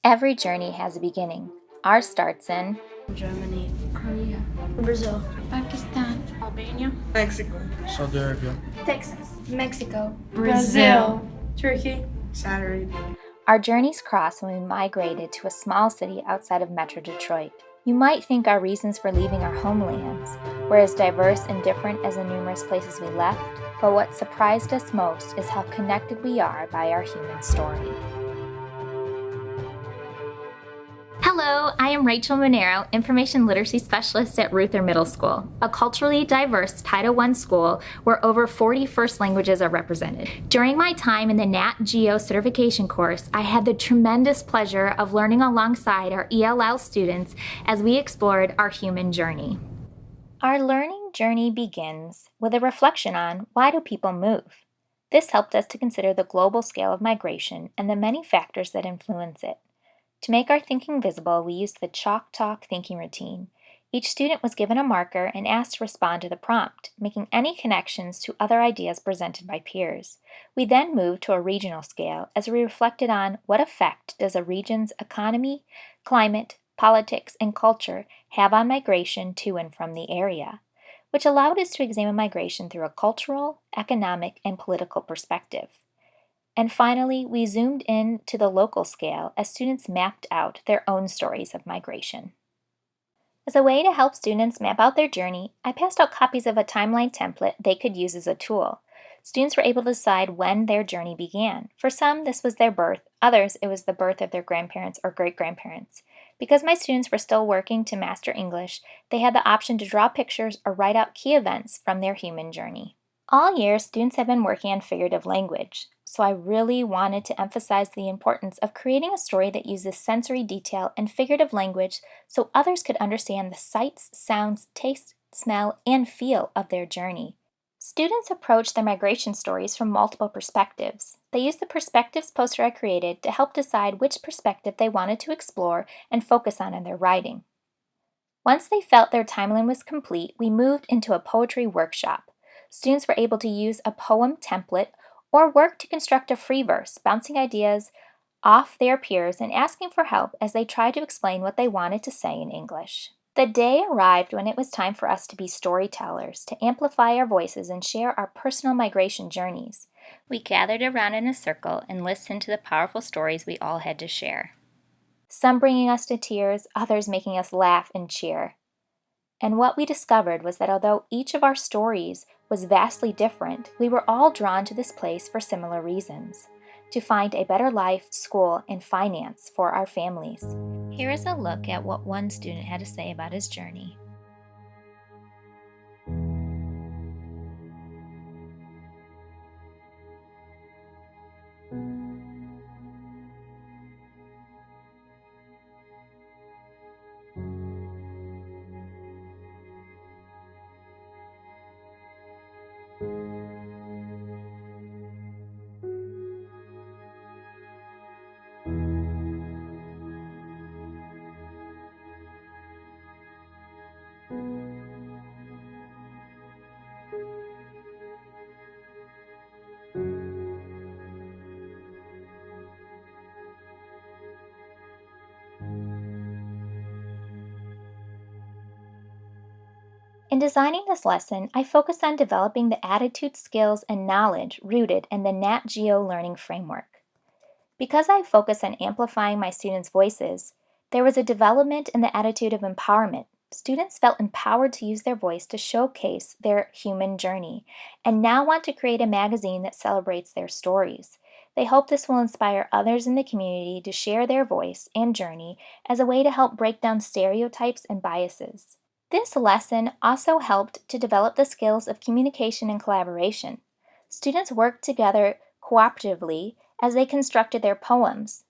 Every journey has a beginning. Ours starts in Germany, Korea, Brazil, Pakistan, Albania, Mexico, Saudi Arabia, Texas, Mexico, Brazil, Turkey, Saudi Arabia. Our journeys cross when we migrated to a small city outside of Metro Detroit. You might think our reasons for leaving our homelands were as diverse and different as the numerous places we left, but what surprised us most is how connected we are by our human story. Hello, I am Rachel Monero, Information Literacy Specialist at Ruther Middle School, a culturally diverse Title I school where over 40 first languages are represented. During my time in the NatGeo certification course, I had the tremendous pleasure of learning alongside our ELL students as we explored our human journey. Our learning journey begins with a reflection on why do people move? This helped us to consider the global scale of migration and the many factors that influence it. To make our thinking visible, we used the Chalk Talk thinking routine. Each student was given a marker and asked to respond to the prompt, making any connections to other ideas presented by peers. We then moved to a regional scale as we reflected on what effect does a region's economy, climate, politics, and culture have on migration to and from the area, which allowed us to examine migration through a cultural, economic, and political perspective. And finally, we zoomed in to the local scale as students mapped out their own stories of migration. As a way to help students map out their journey, I passed out copies of a timeline template they could use as a tool. Students were able to decide when their journey began. For some, this was their birth. Others, it was the birth of their grandparents or great-grandparents. Because my students were still working to master English, they had the option to draw pictures or write out key events from their human journey. All year, students have been working on figurative language, so I really wanted to emphasize the importance of creating a story that uses sensory detail and figurative language so others could understand the sights, sounds, taste, smell, and feel of their journey. Students approached their migration stories from multiple perspectives. They used the perspectives poster I created to help decide which perspective they wanted to explore and focus on in their writing. Once they felt their timeline was complete, we moved into a poetry workshop. Students were able to use a poem template or work to construct a free verse, bouncing ideas off their peers and asking for help as they tried to explain what they wanted to say in English. The day arrived when it was time for us to be storytellers, to amplify our voices and share our personal migration journeys. We gathered around in a circle and listened to the powerful stories we all had to share. Some bringing us to tears, others making us laugh and cheer. And what we discovered was that although each of our stories was vastly different, we were all drawn to this place for similar reasons: to find a better life, school, and finance for our families. Here is a look at what one student had to say about his journey. In designing this lesson, I focused on developing the attitude, skills, and knowledge rooted in the NatGeo learning framework. Because I focused on amplifying my students' voices, there was a development in the attitude of empowerment. Students felt empowered to use their voice to showcase their human journey, and now want to create a magazine that celebrates their stories. They hope this will inspire others in the community to share their voice and journey as a way to help break down stereotypes and biases. This lesson also helped to develop the skills of communication and collaboration. Students worked together cooperatively as they constructed their poems.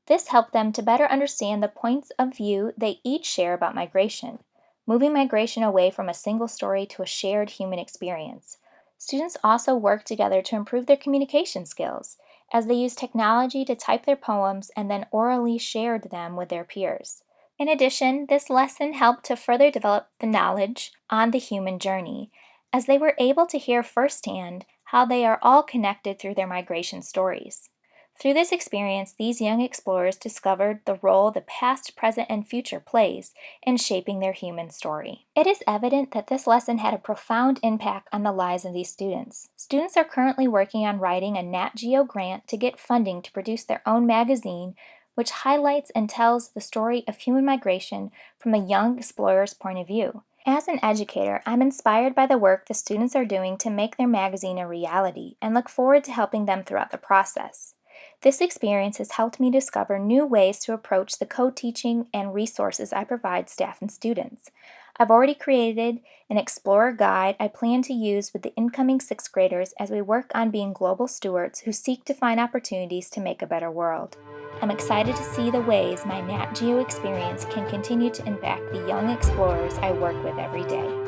This helped them to better understand the points of view they each share about migration, moving migration away from a single story to a shared human experience. Students also worked together to improve their communication skills, as they used technology to type their poems and then orally shared them with their peers. In addition, this lesson helped to further develop the knowledge on the human journey, as they were able to hear firsthand how they are all connected through their migration stories. Through this experience, these young explorers discovered the role the past, present, and future plays in shaping their human story. It is evident that this lesson had a profound impact on the lives of these students. Students are currently working on writing a NatGeo grant to get funding to produce their own magazine, which highlights and tells the story of human migration from a young explorer's point of view. As an educator, I'm inspired by the work the students are doing to make their magazine a reality and look forward to helping them throughout the process. This experience has helped me discover new ways to approach the co-teaching and resources I provide staff and students. I've already created an Explorer guide I plan to use with the incoming 6th graders as we work on being global stewards who seek to find opportunities to make a better world. I'm excited to see the ways my NatGeo experience can continue to impact the young explorers I work with every day.